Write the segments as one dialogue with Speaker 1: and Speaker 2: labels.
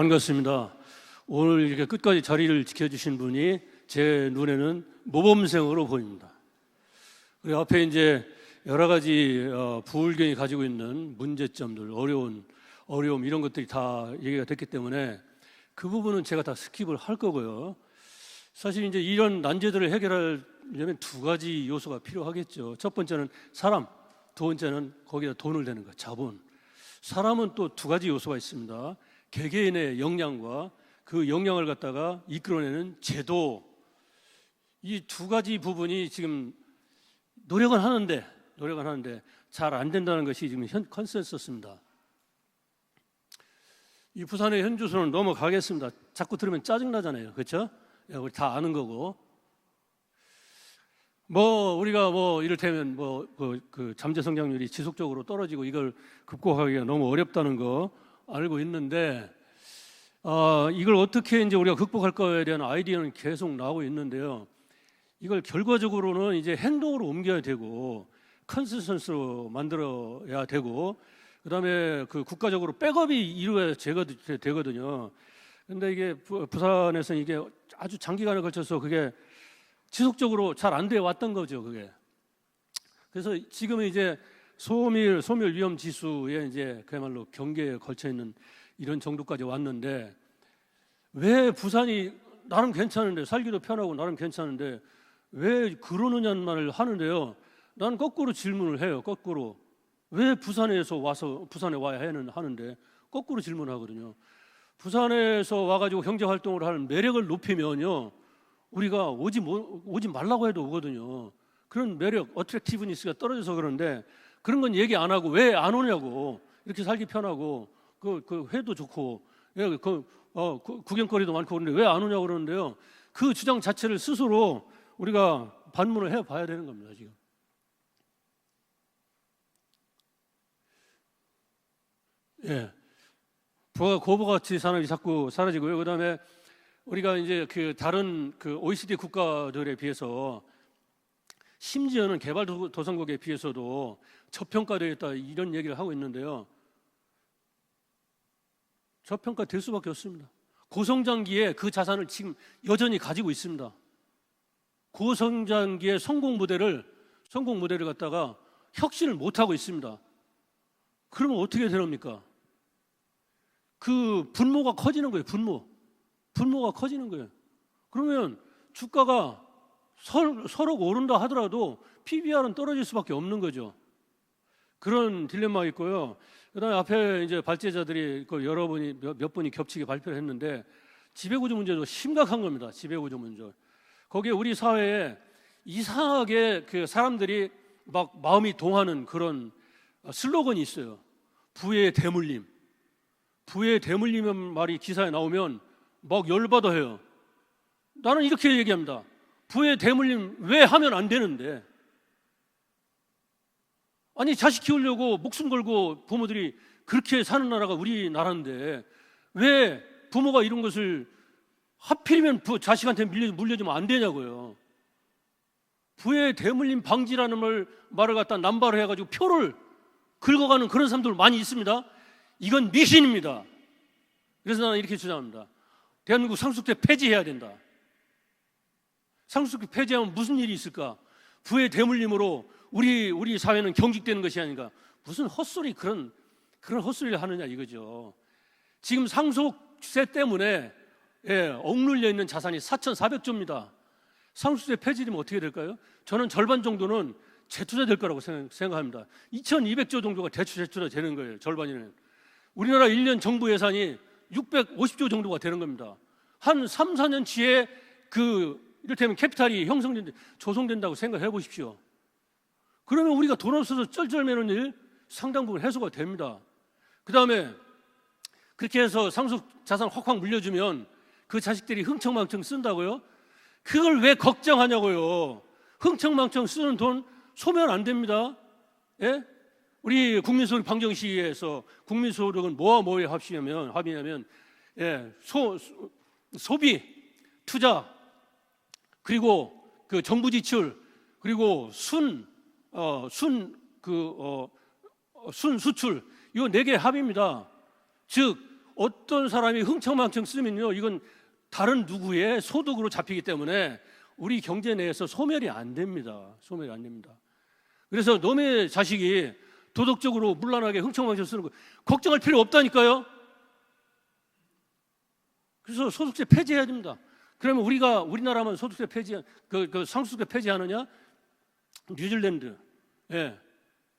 Speaker 1: 반갑습니다. 오늘 이렇게 끝까지 자리를 지켜주신 분이 제 눈에는 모범생으로 보입니다. 그리고 앞에 이제 여러 가지 부울경이 가지고 있는 문제점들, 어려움 이런 것들이 다 얘기가 됐기 때문에 그 부분은 제가 다 스킵을 할 거고요. 사실 이제 이런 난제들을 해결하려면 두 가지 요소가 필요하겠죠. 첫 번째는 사람, 두 번째는 거기다 돈을 대는 것, 자본. 사람은 또 두 가지 요소가 있습니다. 개개인의 역량과 그 역량을 갖다가 이끌어내는 제도, 이 두 가지 부분이 지금 노력은 하는데 잘 안 된다는 것이 지금 컨센서스입니다. 이 부산의 현주소는 넘어가겠습니다. 자꾸 들으면 짜증나잖아요. 그렇죠? 우리 다 아는 거고. 우리가 이를테면 그 잠재 성장률이 지속적으로 떨어지고 이걸 극복하기가 너무 어렵다는 거 알고 있는데, 이걸 어떻게 이제 우리가 극복할 거에 대한 아이디어는 계속 나오고 있는데요. 이걸 결과적으로는 이제 행동으로 옮겨야 되고 컨센서스로 만들어야 되고, 그다음에 그 국가적으로 백업이 이루어야 되거든요. 근데 이게 부산에서 이게 아주 장기간에 걸쳐서 그게 지속적으로 잘 안 돼 왔던 거죠, 그게. 그래서 지금은 이제 소멸 위험 지수에 이제 그야말로 경계에 걸쳐 있는 이런 정도까지 왔는데, 왜 부산이 나름 괜찮은데, 살기도 편하고 나름 괜찮은데 왜 그러느냐는 말을 하는데요. 난 거꾸로 질문을 해요. 거꾸로. 왜 부산에 와야 하는데 거꾸로 질문하거든요. 부산에서 와가지고 경제 활동을 하는 매력을 높이면요, 우리가 오지 말라고 해도 오거든요. 그런 매력, 어트랙티브니스가 떨어져서 그런데 그런 건 얘기 안 하고 왜 안 오냐고. 이렇게 살기 편하고 그 회도 좋고 구경거리도 많고 그런데 왜 안 오냐고 그러는데요. 그 주장 자체를 스스로 우리가 반문을 해봐야 되는 겁니다. 지금. 고부가치 산업이 자꾸 사라지고요. 그다음에 우리가 이제 그 다른 그 OECD 국가들에 비해서, 심지어는 개발도상국에 비해서도 저평가되어 있다 이런 얘기를 하고 있는데요. 저평가될 수밖에 없습니다. 고성장기에 그 자산을 지금 여전히 가지고 있습니다. 고성장기의 성공 모델을 갖다가 혁신을 못하고 있습니다. 그러면 어떻게 되렵니까? 그 분모가 커지는 거예요. 분모가 커지는 거예요. 그러면 주가가 서로 오른다 하더라도 PBR은 떨어질 수밖에 없는 거죠. 그런 딜레마가 있고요. 그다음에 앞에 이제 발제자들이 몇 분이 겹치게 발표를 했는데, 지배구조 문제도 심각한 겁니다. 지배구조 문제. 거기에 우리 사회에 이상하게 그 사람들이 막 마음이 동하는 그런 슬로건이 있어요. 부의 대물림. 부의 대물림이라는 말이 기사에 나오면 막 열받아 해요. 나는 이렇게 얘기합니다. 부의 대물림 왜 하면 안 되는데? 아니, 자식 키우려고 목숨 걸고 부모들이 그렇게 사는 나라가 우리나라인데 왜 부모가 이런 것을 하필이면 자식한테 물려주면 안 되냐고요. 부의 대물림 방지라는 말을 갖다 남발을 해가지고 표를 긁어가는 그런 사람들 많이 있습니다. 이건 미신입니다. 그래서 나는 이렇게 주장합니다. 대한민국 상속세 폐지해야 된다. 상속세 폐지하면 무슨 일이 있을까? 부의 대물림으로 우리 사회는 경직되는 것이 아닌가. 무슨 헛소리, 그런 헛소리를 하느냐 이거죠. 지금 상속세 때문에 억눌려 있는 자산이 4,400조입니다. 상속세 폐지되면 어떻게 될까요? 저는 절반 정도는 재투자될 거라고 생각합니다. 2,200조 정도가 재투자 되는 거예요. 절반이는. 우리나라 1년 정부 예산이 650조 정도가 되는 겁니다. 한 3, 4년치에 이를테면 캐피탈이 조성된다고 생각해 보십시오. 그러면 우리가 돈 없어서 쩔쩔매는 일 상당 부분 해소가 됩니다. 그 다음에 그렇게 해서 상속 자산 확 물려주면 그 자식들이 흥청망청 쓴다고요? 그걸 왜 걱정하냐고요. 흥청망청 쓰는 돈 소멸 안 됩니다. 예? 우리 국민소득 방정 시기에서 국민소득은 뭐에 합의냐면 소비, 투자, 그리고 그 정부 지출, 그리고 순 수출, 이 4개 합의입니다. 즉 어떤 사람이 흥청망청 쓰면요, 이건 다른 누구의 소득으로 잡히기 때문에 우리 경제 내에서 소멸이 안 됩니다. 소멸이 안 됩니다. 그래서 너의 자식이 도덕적으로 문란하게 흥청망청 쓰는 거 걱정할 필요 없다니까요. 그래서 소득세 폐지해야 됩니다. 그러면 우리나라만 소득세 폐지, 상속세 폐지하느냐? 뉴질랜드, 예,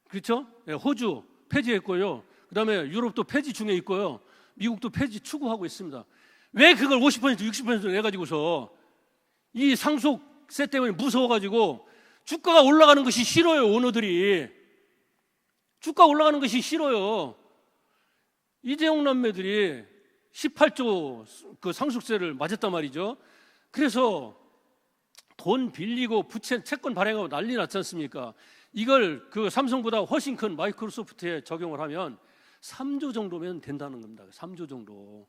Speaker 1: 그렇죠? 예, 호주 폐지했고요. 그다음에 유럽도 폐지 중에 있고요. 미국도 폐지 추구하고 있습니다. 왜 그걸 50%, 60% 내가지고서 이 상속세 때문에 무서워가지고 주가가 올라가는 것이 싫어요. 오너들이 주가 올라가는 것이 싫어요. 이재용 남매들이 18조 그 상속세를 맞았단 말이죠. 그래서 돈 빌리고 부채 채권 발행하고 난리 났지 않습니까? 이걸 그 삼성보다 훨씬 큰 마이크로소프트에 적용을 하면 3조 정도면 된다는 겁니다. 3조 정도.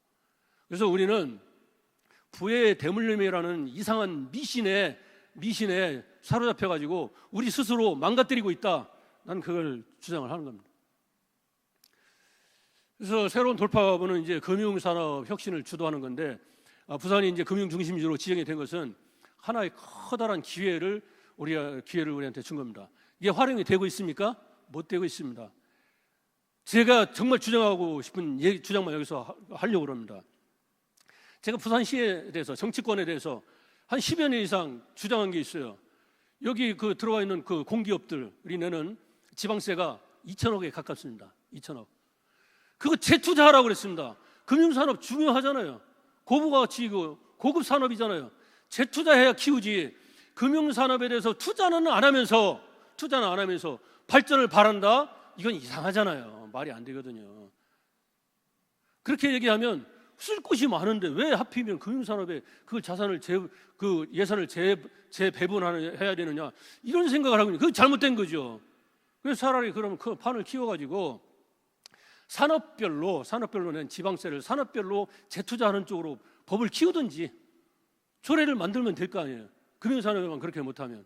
Speaker 1: 그래서 우리는 부의 대물림이라는 이상한 미신에 사로잡혀가지고 우리 스스로 망가뜨리고 있다. 난 그걸 주장을 하는 겁니다. 그래서 새로운 돌파구는 이제 금융산업 혁신을 주도하는 건데, 부산이 이제 금융 중심지로 지정이 된 것은 하나의 커다란 기회를 우리한테 준 겁니다. 이게 활용이 되고 있습니까? 못 되고 있습니다. 제가 정말 주장하고 싶은 주장만 여기서 하려고 합니다. 제가 부산시에 대해서, 정치권에 대해서 한 10여 년 이상 주장한 게 있어요. 여기 들어와 있는 그 공기업들이 내는 지방세가 2천억에 가깝습니다. 2천억. 그거 재투자하라고 그랬습니다. 금융산업 중요하잖아요. 고부가치 고급 산업이잖아요. 재투자해야 키우지. 금융산업에 대해서 투자는 안 하면서 발전을 바란다? 이건 이상하잖아요. 말이 안 되거든요. 그렇게 얘기하면 쓸 곳이 많은데 왜 하필이면 금융산업에 그 자산을 예산을 재배분해야 되느냐, 이런 생각을 하고 있는, 그건 잘못된 거죠. 그래서 차라리 그러면 그 판을 키워가지고 산업별로 낸 지방세를 산업별로 재투자하는 쪽으로 법을 키우든지 조례를 만들면 될 거 아니에요. 금융산업에만 그렇게 못하면.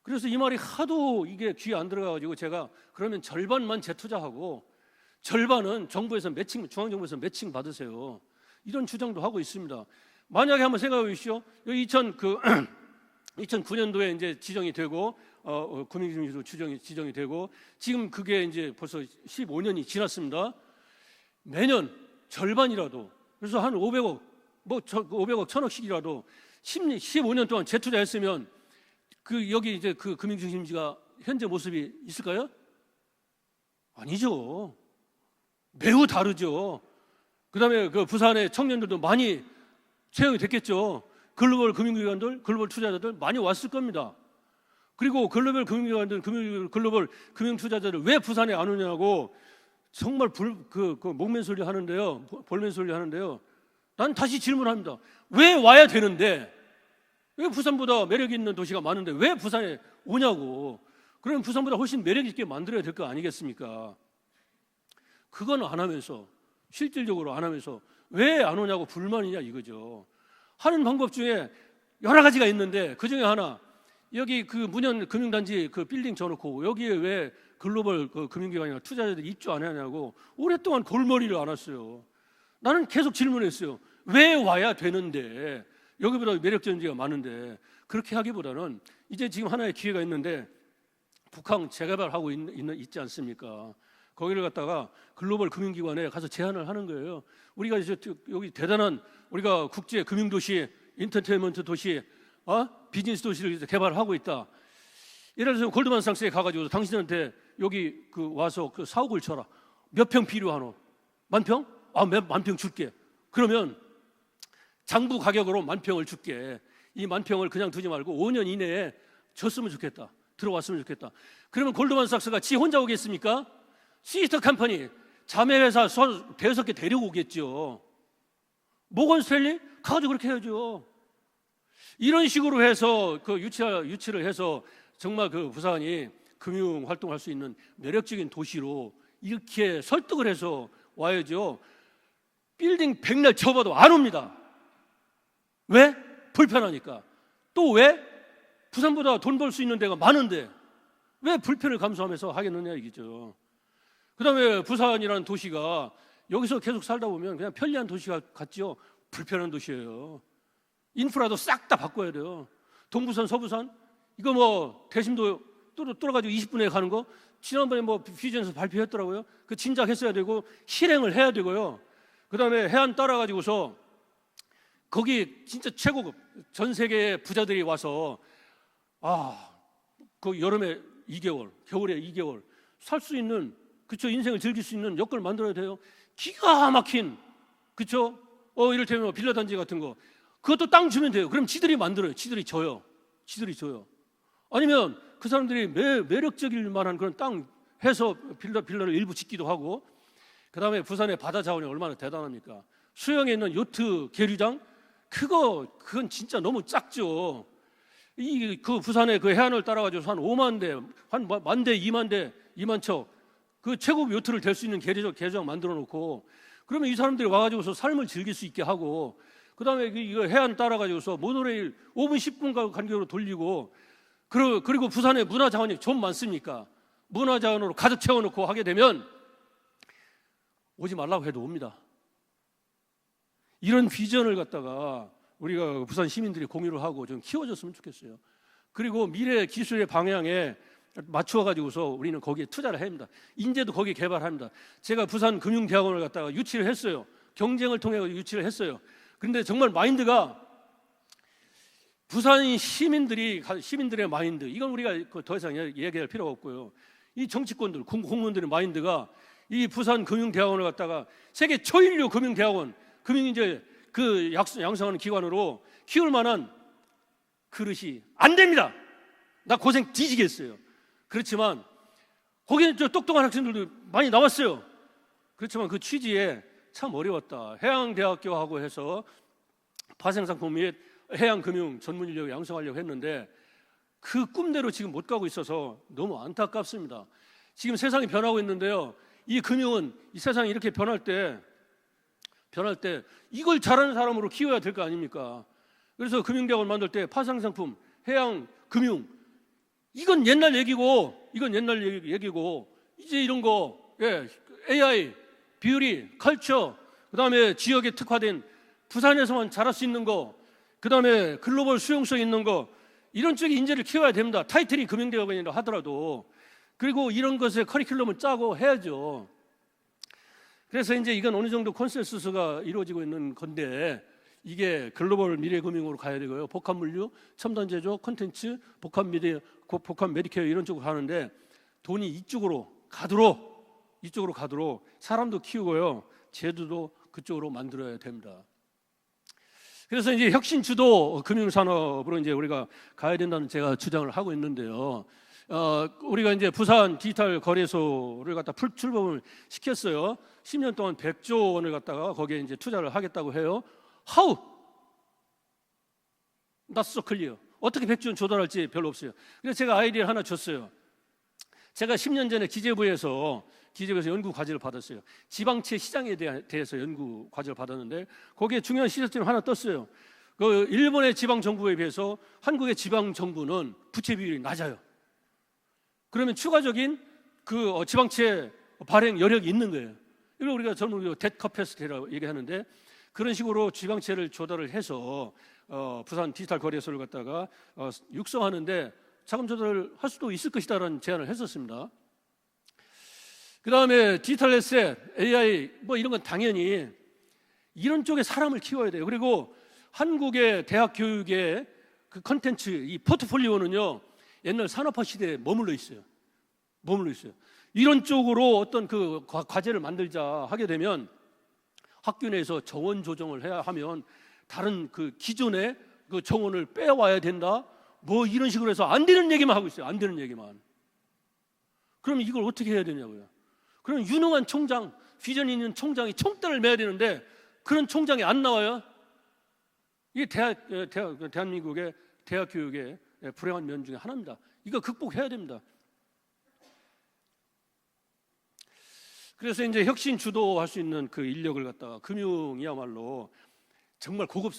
Speaker 1: 그래서 이 말이 하도 이게 귀에 안 들어가가지고 제가 그러면 절반만 재투자하고 절반은 중앙정부에서 매칭 받으세요. 이런 주장도 하고 있습니다. 만약에 한번 생각해 보십시오. 2009년도에 이제 지정이 되고 금융중심지로 지정이 되고 지금 그게 이제 벌써 15년이 지났습니다. 매년 절반이라도, 그래서 한 500억, 500억, 1000억씩이라도 15년 동안 재투자했으면 여기 이제 그 금융중심지가 현재 모습이 있을까요? 아니죠. 매우 다르죠. 그다음에 그 부산의 청년들도 많이 채용이 됐겠죠. 글로벌 금융기관들, 글로벌 투자자들 많이 왔을 겁니다. 그리고 글로벌 금융기관들, 글로벌 금융투자자들 왜 부산에 안 오냐고 정말 목맨소리 하는데요. 볼맨소리 하는데요. 난 다시 질문합니다. 왜 와야 되는데, 왜 부산보다 매력 있는 도시가 많은데 왜 부산에 오냐고. 그러면 부산보다 훨씬 매력 있게 만들어야 될 거 아니겠습니까? 그건 안 하면서, 실질적으로 안 하면서 왜 안 오냐고 불만이냐 이거죠. 하는 방법 중에 여러 가지가 있는데 그 중에 하나, 여기 그 문현 금융단지 그 빌딩 져놓고 여기에 왜 글로벌 금융기관이나 투자자들이 입주 안 하냐고 오랫동안 골머리를 앓았어요. 나는 계속 질문했어요. 왜 와야 되는데, 여기보다 매력적인 데가 많은데. 그렇게 하기보다는 이제 지금 하나의 기회가 있는데 북한 재개발하고 있지 않습니까? 거기를 갖다가 글로벌 금융기관에 가서 제안을 하는 거예요. 우리가 이제 여기 대단한, 우리가 국제 금융도시, 인터테인먼트 도시, 비즈니스 도시를 개발하고 있다. 예를 들어서 골드만삭스에 가가지고 당신한테 여기 와서 4억을 쳐라. 몇 평 필요하노? 10,000평? 만평 줄게. 그러면 장부 가격으로 10,000평을 줄게. 이 10,000평을 그냥 두지 말고 5년 이내에 줬으면 좋겠다. 들어왔으면 좋겠다. 그러면 골드만삭스가 지 혼자 오겠습니까? 시스터 컴퍼니, 자매회사 5개 데려오겠죠. 모건스탠리 가가지고 그렇게 해야죠. 이런 식으로 해서 유치를 해서 정말 부산이 금융 활동할 수 있는 매력적인 도시로 이렇게 설득을 해서 와야죠. 빌딩 100날 접어도 안 옵니다. 왜? 불편하니까. 또 왜? 부산보다 돈 벌 수 있는 데가 많은데 왜 불편을 감수하면서 하겠느냐 이거죠. 그 다음에 부산이라는 도시가 여기서 계속 살다 보면 그냥 편리한 도시가 같죠. 불편한 도시예요. 인프라도 싹 다 바꿔야 돼요. 동부선, 서부선 이거 뭐 대심도 뚫어가지고 20분에 가는 거 지난번에 뭐 비전에서 발표했더라고요. 그 진작했어야 되고 실행을 해야 되고요. 그다음에 해안 따라가지고서 거기 진짜 최고급 전 세계의 부자들이 와서 그 여름에 2개월, 겨울에 2개월 살 수 있는 그쵸 인생을 즐길 수 있는 여건을 만들어야 돼요. 기가 막힌 그쵸 이를테면 빌라 단지 같은 거 그것도 땅 주면 돼요. 그럼 지들이 만들어요. 지들이 줘요. 아니면 그 사람들이 매력적일 만한 그런 땅 해서 빌라를 일부 짓기도 하고 그 다음에 부산의 바다 자원이 얼마나 대단합니까? 수영에 있는 요트 계류장 그건 진짜 너무 작죠. 그 부산의 그 해안을 따라가지고 한 5만 대, 한 만 대, 2만 대, 2만 척 그 최고급 요트를 댈 수 있는 계류장 만들어 놓고 그러면 이 사람들이 와가지고서 삶을 즐길 수 있게 하고 그 다음에 이거 해안 따라가지고서 모노레일 5분, 10분 간격으로 돌리고 그리고 부산에 문화 자원이 좀 많습니까? 문화 자원으로 가득 채워놓고 하게 되면 오지 말라고 해도 옵니다. 이런 비전을 갖다가 우리가 부산 시민들이 공유를 하고 좀 키워줬으면 좋겠어요. 그리고 미래 기술의 방향에 맞추어 가지고서 우리는 거기에 투자를 합니다. 인재도 거기에 개발합니다. 제가 부산 금융대학원을 갖다가 유치를 했어요. 경쟁을 통해 유치를 했어요. 그런데 정말 마인드가 부산 시민들의 마인드 이건 우리가 더 이상 얘기할 필요가 없고요. 이 정치권들 공무원들의 마인드가 이 부산 금융대학원을 갖다가 세계 초일류 금융대학원 금융인재 그 양성하는 기관으로 키울 만한 그릇이 안 됩니다. 나 고생 뒤지겠어요. 그렇지만 거기는 저 똑똑한 학생들도 많이 나왔어요. 그렇지만 그 취지에 참 어려웠다. 해양대학교하고 해서 파생상품 및 해양금융 전문 인력을 양성하려고 했는데 그 꿈대로 지금 못 가고 있어서 너무 안타깝습니다. 지금 세상이 변하고 있는데요. 이 금융은 이 세상이 이렇게 변할 때 이걸 잘하는 사람으로 키워야 될 거 아닙니까? 그래서 금융대학원 만들 때 파생상품, 해양금융 이건 옛날 얘기고 이제 이런 거 AI, 뷰티, 컬처 그다음에 지역에 특화된 부산에서만 잘할 수 있는 거 그다음에 글로벌 수용성 있는 거 이런 쪽에 인재를 키워야 됩니다. 타이틀이 금융대학원이라 하더라도 그리고 이런 것에 커리큘럼을 짜고 해야죠. 그래서 이제 이건 어느 정도 컨센서스가 이루어지고 있는 건데 이게 글로벌 미래금융으로 가야 되고요. 복합물류, 첨단제조, 콘텐츠, 복합 메디케어 이런 쪽으로 가는데 돈이 이쪽으로 가도록 사람도 키우고요. 제도도 그쪽으로 만들어야 됩니다. 그래서 이제 혁신 주도 금융산업으로 이제 우리가 가야 된다는 제가 주장을 하고 있는데요. 우리가 이제 부산 디지털 거래소를 갖다 출범을 시켰어요. 10년 동안 100조 원을 갖다가 거기에 이제 투자를 하겠다고 해요. How? Not so clear. 어떻게 100조 원 조달할지 별로 없어요. 그래서 제가 아이디어를 하나 줬어요. 제가 10년 전에 기재부에서 연구 과제를 받았어요. 지방채 시장에 대해서 연구 과제를 받았는데 거기에 중요한 시사점이 하나 떴어요. 그 일본의 지방 정부에 비해서 한국의 지방 정부는 부채 비율이 낮아요. 그러면 추가적인 그 지방채 발행 여력이 있는 거예요. 이걸 우리가 젊은 뎃 커패시티라고 얘기하는데 그런 식으로 지방채를 조달을 해서 부산 디지털 거래소를 갖다가 육성하는데 자금 조달을 할 수도 있을 것이다라는 제안을 했었습니다. 그 다음에 디지털 에셋, AI 뭐 이런 건 당연히 이런 쪽에 사람을 키워야 돼요. 그리고 한국의 대학 교육의 그 컨텐츠, 이 포트폴리오는요 옛날 산업화 시대에 머물러 있어요. 이런 쪽으로 어떤 그 과제를 만들자 하게 되면 학교 내에서 정원 조정을 해야 하면 다른 그 기존의 그 정원을 빼와야 된다. 뭐 이런 식으로 해서 안 되는 얘기만 하고 있어요. 안 되는 얘기만. 그럼 이걸 어떻게 해야 되냐고요. 그럼 유능한 총장, 비전 있는 총장이 총대를 매야 되는데 그런 총장이 안 나와요. 이게 대한민국의 대학 교육의 불행한 면 중에 하나입니다. 이거 극복해야 됩니다. 그래서 이제 혁신 주도할 수 있는 그 인력을 갖다가 금융이야말로 정말 고급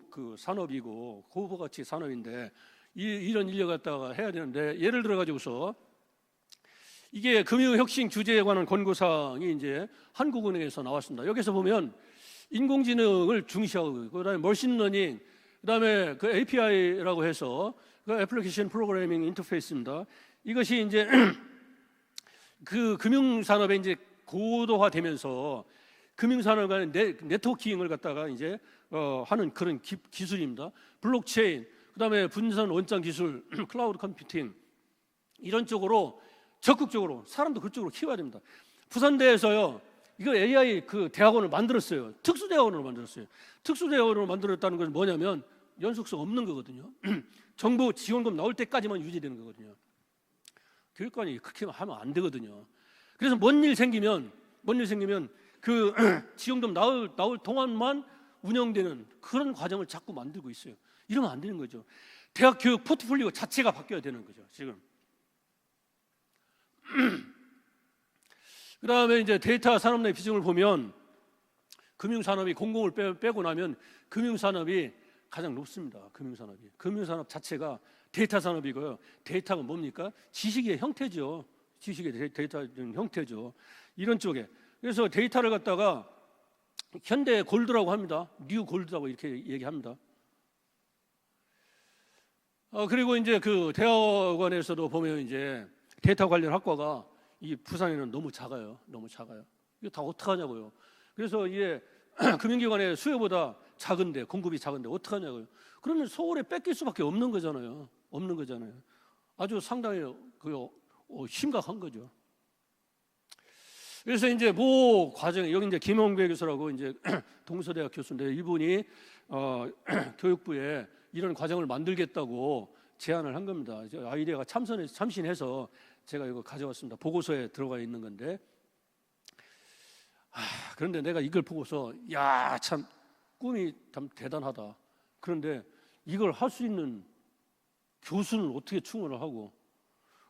Speaker 1: 그 산업이고 고급 가치 산업인데 이런 인력 갖다가 해야 되는데 예를 들어 가지고서 이게 금융혁신 규제에 관한 권고사항이 이제 한국은행에서 나왔습니다. 여기서 보면 인공지능을 중시하고, 그다음에 머신러닝, 그다음에 그 API라고 해서 그 애플리케이션 프로그래밍 인터페이스입니다. 이것이 이제 그 금융산업에 이제 고도화되면서 금융산업 간의 네트워킹을 갖다가 이제 하는 그런 기술입니다. 블록체인, 그다음에 분산 원장 기술, 클라우드 컴퓨팅 이런 쪽으로 적극적으로 사람도 그쪽으로 키워야 됩니다. 부산대에서요, 이거 AI 그 대학원을 만들었어요. 특수대학원을 만들었어요. 특수대학원을 만들었다는 건 뭐냐면 연속성 없는 거거든요. 정부 지원금 나올 때까지만 유지되는 거거든요. 교육관이 그렇게 하면 안 되거든요. 그래서 뭔 일 생기면 그 지원금 나올 동안만 운영되는 그런 과정을 자꾸 만들고 있어요. 이러면 안 되는 거죠. 대학 교육 포트폴리오 자체가 바뀌어야 되는 거죠, 지금. 그 다음에 이제 데이터 산업 내 비중을 보면 금융산업이 공공을 빼고 나면 금융산업이 가장 높습니다. 금융산업 자체가 데이터 산업이고요. 데이터가 뭡니까? 지식의 형태죠. 지식의 데이터 형태죠. 이런 쪽에. 그래서 데이터를 갖다가 현대 골드라고 합니다. 뉴 골드라고 이렇게 얘기합니다. 그리고 이제 그 대학원에서도 보면 이제 데이터 관련 학과가 이 부산에는 너무 작아요. 이거 다 어떡하냐고요. 그래서 이게 금융기관의 수요보다 작은데, 공급이 작은데 어떡하냐고요. 그러면 서울에 뺏길 수밖에 없는 거잖아요. 아주 상당히 심각한 거죠. 그래서 이제 모 과정에 여기 이제 김홍배 교수라고 이제 동서대학 교수인데 이분이 교육부에 이런 과정을 만들겠다고 제안을 한 겁니다. 아이디어가 참신해서 제가 이거 가져왔습니다. 보고서에 들어가 있는 건데, 그런데 내가 이걸 보고서 야, 참 꿈이 참 대단하다. 그런데 이걸 할 수 있는 교수는 어떻게 충원을 하고,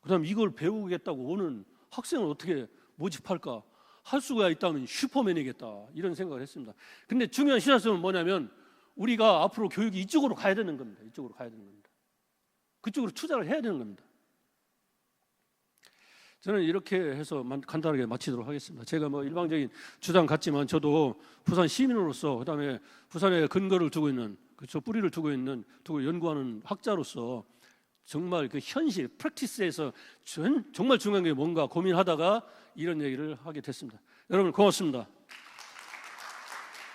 Speaker 1: 그다음 이걸 배우겠다고 오는 학생을 어떻게 모집할까? 할 수가 있다면 슈퍼맨이겠다, 이런 생각을 했습니다. 근데 중요한 시사점은 뭐냐면 우리가 앞으로 교육이 이쪽으로 가야 되는 겁니다. 그쪽으로 투자를 해야 되는 겁니다. 저는 이렇게 해서 간단하게 마치도록 하겠습니다. 제가 뭐 일방적인 주장 같지만 저도 부산 시민으로서, 그다음에 부산에 근거를 두고 있는, 그렇죠, 뿌리를 두고 연구하는 학자로서 정말 그 현실, 프랙티스에서 정말 중요한 게 뭔가 고민하다가 이런 얘기를 하게 됐습니다. 여러분 고맙습니다.